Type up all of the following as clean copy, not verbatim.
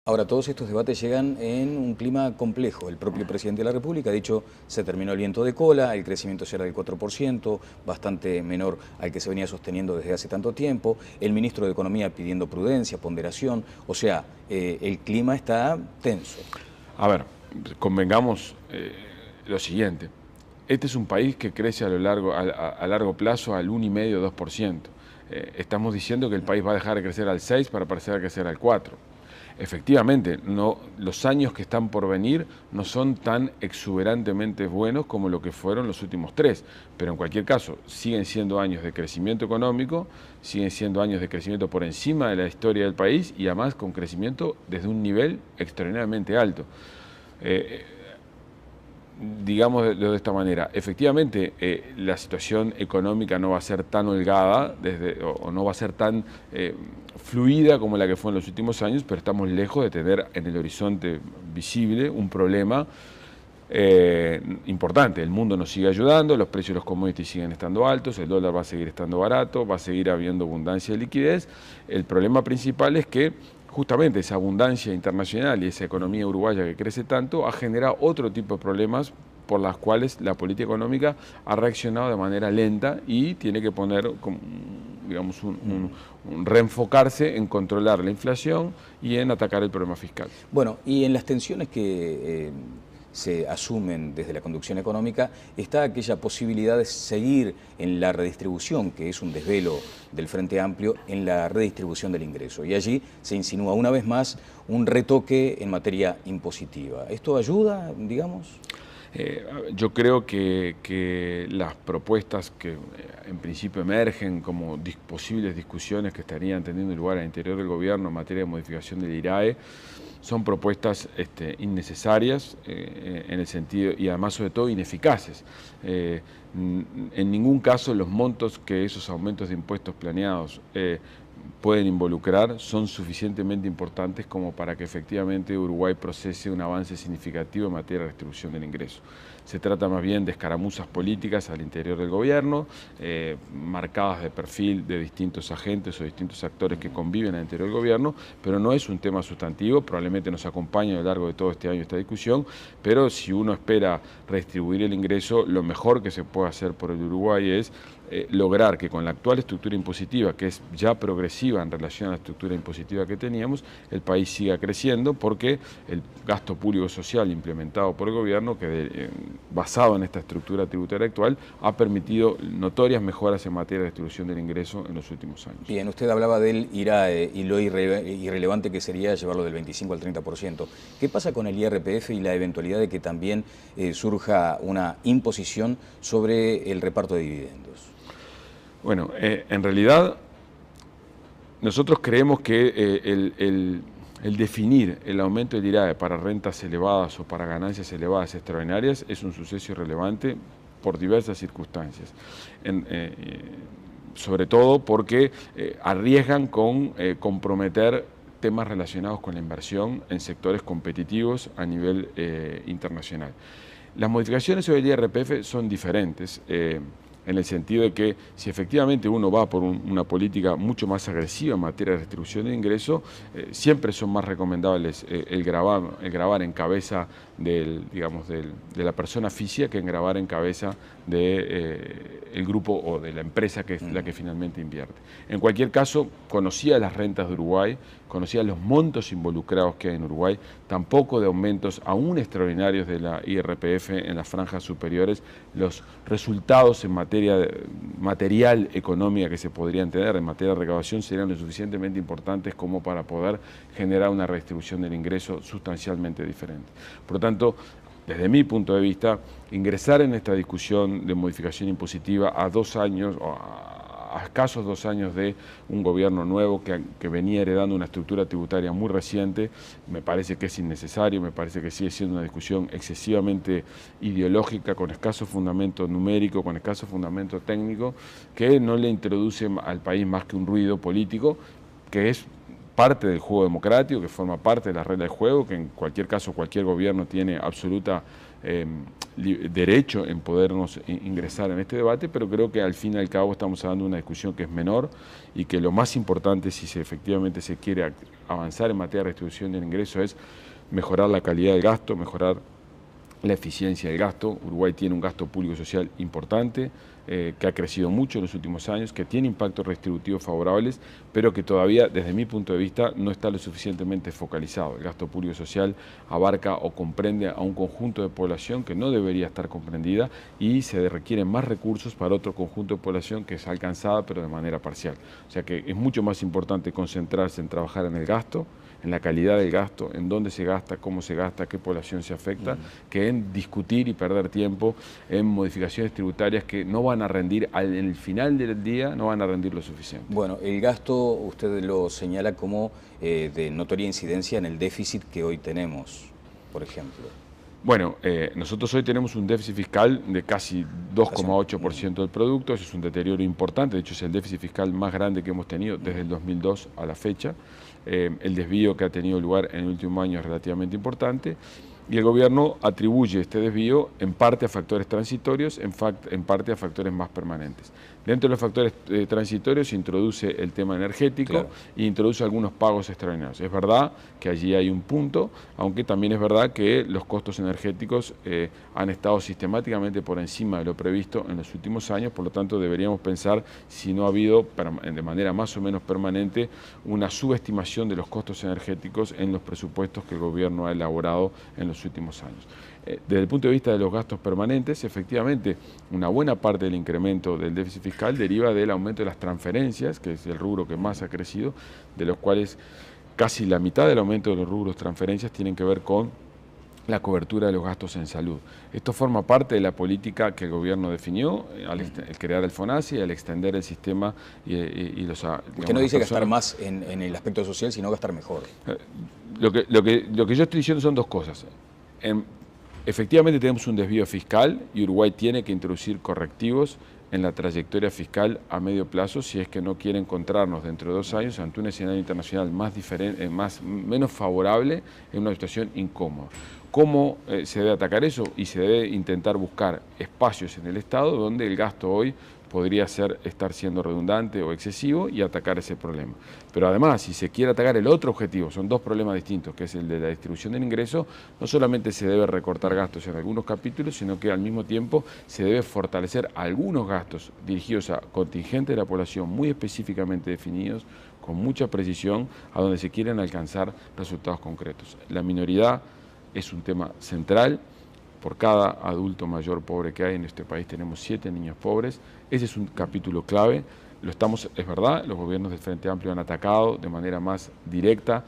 Ahora, todos estos debates llegan en un clima complejo. El propio presidente de la República ha dicho se terminó el viento de cola, el crecimiento será del 4%, bastante menor al que se venía sosteniendo desde hace tanto tiempo. El ministro de Economía pidiendo prudencia, ponderación. O sea, el clima está tenso. A ver, convengamos lo siguiente. Este es un país que crece a largo plazo al 1,5-2%. Estamos diciendo que el país va a dejar de crecer al 6% para pasar a crecer al 4%. Efectivamente, los años que están por venir no son tan exuberantemente buenos como lo que fueron los últimos 3, pero en cualquier caso siguen siendo años de crecimiento económico, siguen siendo años de crecimiento por encima de la historia del país y además con crecimiento desde un nivel extraordinariamente alto. Digámoslo de esta manera, efectivamente la situación económica no va a ser tan holgada o no va a ser tan fluida como la que fue en los últimos años, pero estamos lejos de tener en el horizonte visible un problema importante. El mundo nos sigue ayudando, los precios de los commodities siguen estando altos, el dólar va a seguir estando barato, va a seguir habiendo abundancia de liquidez. El problema principal es que justamente esa abundancia internacional y esa economía uruguaya que crece tanto ha generado otro tipo de problemas por las cuales la política económica ha reaccionado de manera lenta y tiene que poner, digamos, reenfocarse en controlar la inflación y en atacar el problema fiscal. Bueno, y en las tensiones que se asumen desde la conducción económica, está aquella posibilidad de seguir en la redistribución, que es un desvelo del Frente Amplio, en la redistribución del ingreso. Y allí se insinúa una vez más un retoque en materia impositiva. ¿Esto ayuda, digamos? Yo creo que las propuestas que en principio emergen como posibles discusiones que estarían teniendo lugar al interior del gobierno en materia de modificación del IRAE son propuestas innecesarias en el sentido, y además sobre todo ineficaces. En ningún caso los montos que esos aumentos de impuestos planeados pueden involucrar son suficientemente importantes como para que efectivamente Uruguay procese un avance significativo en materia de redistribución del ingreso. Se trata más bien de escaramuzas políticas al interior del gobierno, marcadas de perfil de distintos agentes o distintos actores que conviven al interior del gobierno, pero no es un tema sustantivo, probablemente nos acompañe a lo largo de todo este año esta discusión, pero si uno espera redistribuir el ingreso, lo mejor que se puede hacer por el Uruguay es lograr que con la actual estructura impositiva, que es ya progresiva en relación a la estructura impositiva que teníamos, el país siga creciendo porque el gasto público social implementado por el gobierno, basado en esta estructura tributaria actual, ha permitido notorias mejoras en materia de distribución del ingreso en los últimos años. Bien, usted hablaba del IRAE y lo irrelevante que sería llevarlo del 25 al 30%. ¿Qué pasa con el IRPF y la eventualidad de que también surja una imposición sobre el reparto de dividendos? Bueno, en realidad nosotros creemos que el definir el aumento del IRAE para rentas elevadas o para ganancias elevadas extraordinarias es un suceso irrelevante por diversas circunstancias. Sobre todo porque arriesgan con comprometer temas relacionados con la inversión en sectores competitivos a nivel internacional. Las modificaciones sobre el IRPF son diferentes. En el sentido de que si efectivamente uno va por una política mucho más agresiva en materia de distribución de ingresos, siempre son más recomendables el gravar en cabeza de la persona física que en gravar en cabeza del grupo o de la empresa que es la que finalmente invierte. En cualquier caso, conocía las rentas de Uruguay, conocía los montos involucrados que hay en Uruguay, tampoco de aumentos aún extraordinarios de la IRPF en las franjas superiores, los resultados en materia material económica que se podrían tener en materia de recaudación serían lo suficientemente importantes como para poder generar una redistribución del ingreso sustancialmente diferente. Por lo tanto, desde mi punto de vista, ingresar en esta discusión de modificación impositiva a 2 años, o a escasos 2 años de un gobierno nuevo que venía heredando una estructura tributaria muy reciente, me parece que es innecesario, me parece que sigue siendo una discusión excesivamente ideológica, con escaso fundamento numérico, con escaso fundamento técnico, que no le introduce al país más que un ruido político, que es parte del juego democrático, que forma parte de la regla del juego, que en cualquier caso cualquier gobierno tiene absoluta derecho en podernos ingresar en este debate, pero creo que al fin y al cabo estamos hablando de una discusión que es menor y que lo más importante, si efectivamente se quiere avanzar en materia de redistribución del ingreso, es mejorar la calidad del gasto, mejorar la eficiencia del gasto. Uruguay tiene un gasto público social importante, que ha crecido mucho en los últimos años, que tiene impactos redistributivos favorables, pero que todavía, desde mi punto de vista, no está lo suficientemente focalizado. El gasto público social abarca o comprende a un conjunto de población que no debería estar comprendida y se requieren más recursos para otro conjunto de población que es alcanzada, pero de manera parcial. O sea que es mucho más importante concentrarse en trabajar en el gasto, en la calidad del gasto, en dónde se gasta, cómo se gasta, qué población se afecta, que en discutir y perder tiempo en modificaciones tributarias que no van a rendir, en el final del día, no van a rendir lo suficiente. Bueno, el gasto usted lo señala como de notoria incidencia en el déficit que hoy tenemos, por ejemplo. Bueno, nosotros hoy tenemos un déficit fiscal de casi 2,8% del producto, eso es un deterioro importante, de hecho es el déficit fiscal más grande que hemos tenido desde el 2002 a la fecha. El desvío que ha tenido lugar en el último año es relativamente importante y el gobierno atribuye este desvío en parte a factores transitorios, en parte a factores más permanentes. Dentro de los factores transitorios se introduce el tema energético, claro, e introduce algunos pagos extraordinarios. Es verdad que allí hay un punto, aunque también es verdad que los costos energéticos han estado sistemáticamente por encima de lo previsto en los últimos años, por lo tanto deberíamos pensar si no ha habido de manera más o menos permanente una subestimación de los costos energéticos en los presupuestos que el gobierno ha elaborado en los últimos años. Desde el punto de vista de los gastos permanentes, efectivamente, una buena parte del incremento del déficit fiscal deriva del aumento de las transferencias, que es el rubro que más ha crecido, de los cuales casi la mitad del aumento de los rubros transferencias tienen que ver con la cobertura de los gastos en salud. Esto forma parte de la política que el gobierno definió al crear el FONASI, al extender el sistema y los... Usted no dice gastar más en el aspecto social, sino gastar mejor. Lo que yo estoy diciendo son dos cosas. Efectivamente tenemos un desvío fiscal y Uruguay tiene que introducir correctivos en la trayectoria fiscal a medio plazo si es que no quiere encontrarnos dentro de 2 años ante un escenario internacional menos favorable en una situación incómoda. ¿Cómo se debe atacar eso? Y se debe intentar buscar espacios en el Estado donde el gasto hoy podría estar siendo redundante o excesivo y atacar ese problema. Pero además, si se quiere atacar el otro objetivo, son dos problemas distintos, que es el de la distribución del ingreso, no solamente se debe recortar gastos en algunos capítulos, sino que al mismo tiempo se debe fortalecer algunos gastos dirigidos a contingentes de la población muy específicamente definidos, con mucha precisión, a donde se quieren alcanzar resultados concretos. La minoridad es un tema central. Por cada adulto mayor pobre que hay en este país tenemos 7 niños pobres. Ese es un capítulo clave. Es verdad, los gobiernos del Frente Amplio han atacado de manera más directa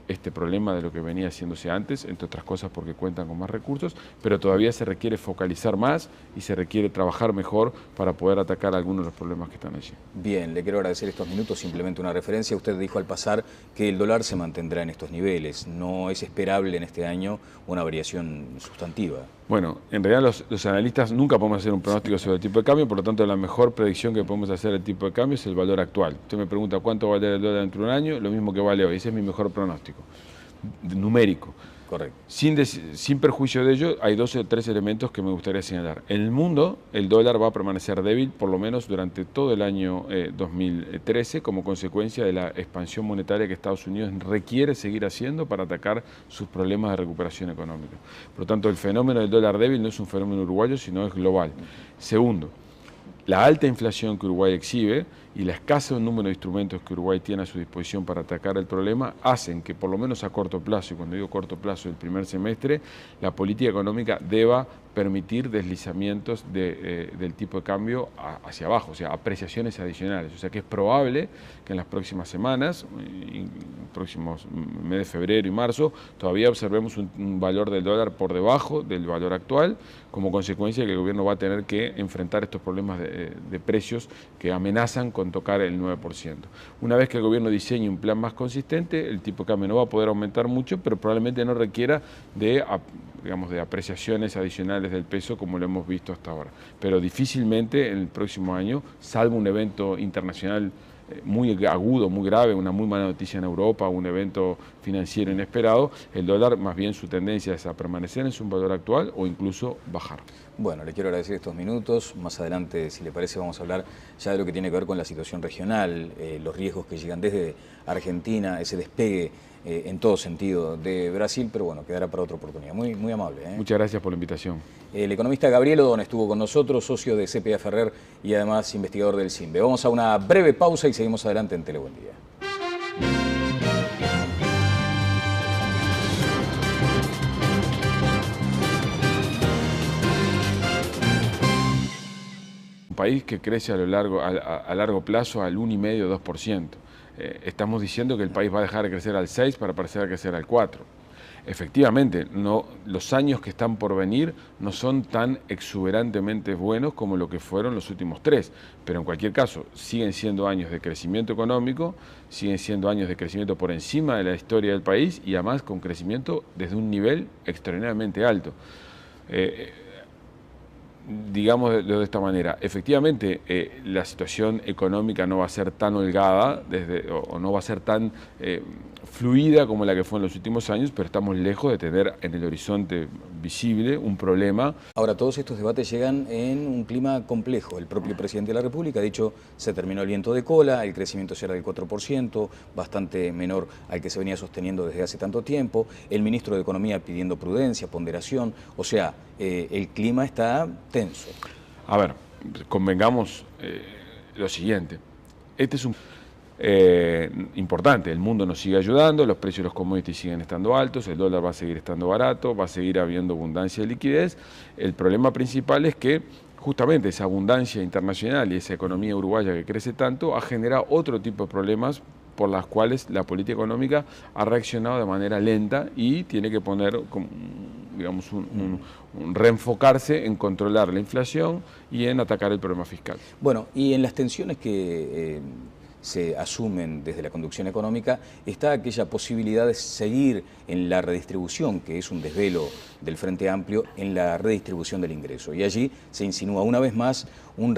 este problema de lo que venía haciéndose antes, entre otras cosas porque cuentan con más recursos, pero todavía se requiere focalizar más y se requiere trabajar mejor para poder atacar algunos de los problemas que están allí. Bien, le quiero agradecer estos minutos, simplemente una referencia. Usted dijo al pasar que el dólar se mantendrá en estos niveles. No es esperable en este año una variación sustantiva. Bueno, en realidad los analistas nunca podemos hacer un pronóstico sobre el tipo de cambio, por lo tanto la mejor predicción que podemos hacer del tipo de cambio es el valor actual. Usted me pregunta cuánto va a valer el dólar dentro de un año, lo mismo que vale hoy, ese es mi mejor pronóstico, numérico. Correcto. Sin perjuicio de ello, hay 2 o 3 elementos que me gustaría señalar. En el mundo, el dólar va a permanecer débil, por lo menos durante todo el año 2013, como consecuencia de la expansión monetaria que Estados Unidos requiere seguir haciendo para atacar sus problemas de recuperación económica. Por lo tanto, el fenómeno del dólar débil no es un fenómeno uruguayo, sino es global. Segundo, la alta inflación que Uruguay exhibe y la escasa número de instrumentos que Uruguay tiene a su disposición para atacar el problema hacen que, por lo menos a corto plazo, y cuando digo corto plazo, el primer semestre, la política económica deba permitir deslizamientos del tipo de cambio hacia abajo, o sea, apreciaciones adicionales. O sea que es probable que en las próximas semanas, próximos mes de febrero y marzo, todavía observemos un valor del dólar por debajo del valor actual, como consecuencia de que el gobierno va a tener que enfrentar estos problemas de precios que amenazan con tocar el 9%. Una vez que el gobierno diseñe un plan más consistente, el tipo de cambio no va a poder aumentar mucho, pero probablemente no requiera de apreciaciones adicionales del peso como lo hemos visto hasta ahora. Pero difícilmente en el próximo año, salvo un evento internacional muy agudo, muy grave, una muy mala noticia en Europa, un evento financiero inesperado, el dólar más bien su tendencia es a permanecer en su valor actual o incluso bajar. Bueno, le quiero agradecer estos minutos. Más adelante, si le parece, vamos a hablar ya de lo que tiene que ver con la situación regional, los riesgos que llegan desde Argentina, ese despegue en todo sentido de Brasil, pero bueno, quedará para otra oportunidad. Muy amable. Muchas gracias por la invitación. El economista Gabriel Odón estuvo con nosotros, socio de CPA Ferrer y además investigador del CIMBE. Vamos a una breve pausa y seguimos adelante en Tele Buen Día. Un país que crece a largo plazo al 1,5-2%. Estamos diciendo que el país va a dejar de crecer al 6 para pasar a crecer al 4. Efectivamente, los años que están por venir no son tan exuberantemente buenos como lo que fueron los últimos 3, pero en cualquier caso siguen siendo años de crecimiento económico, siguen siendo años de crecimiento por encima de la historia del país y además con crecimiento desde un nivel extraordinariamente alto. Digámoslo de esta manera, efectivamente la situación económica no va a ser tan holgada o no va a ser tan fluida como la que fue en los últimos años, pero estamos lejos de tener en el horizonte visible un problema. Ahora, todos estos debates llegan en un clima complejo. El propio presidente de la República ha dicho se terminó el viento de cola, el crecimiento será del 4%, bastante menor al que se venía sosteniendo desde hace tanto tiempo. El ministro de Economía pidiendo prudencia, ponderación, o sea, el clima está tenso. A ver, convengamos lo siguiente. Este es un importante, el mundo nos sigue ayudando, los precios de los commodities siguen estando altos, el dólar va a seguir estando barato, va a seguir habiendo abundancia de liquidez. El problema principal es que justamente esa abundancia internacional y esa economía uruguaya que crece tanto ha generado otro tipo de problemas por las cuales la política económica ha reaccionado de manera lenta y tiene que poner, digamos, reenfocarse en controlar la inflación y en atacar el problema fiscal. Bueno, y en las tensiones que se asumen desde la conducción económica está aquella posibilidad de seguir en la redistribución, que es un desvelo del Frente Amplio, en la redistribución del ingreso. Y allí se insinúa una vez más un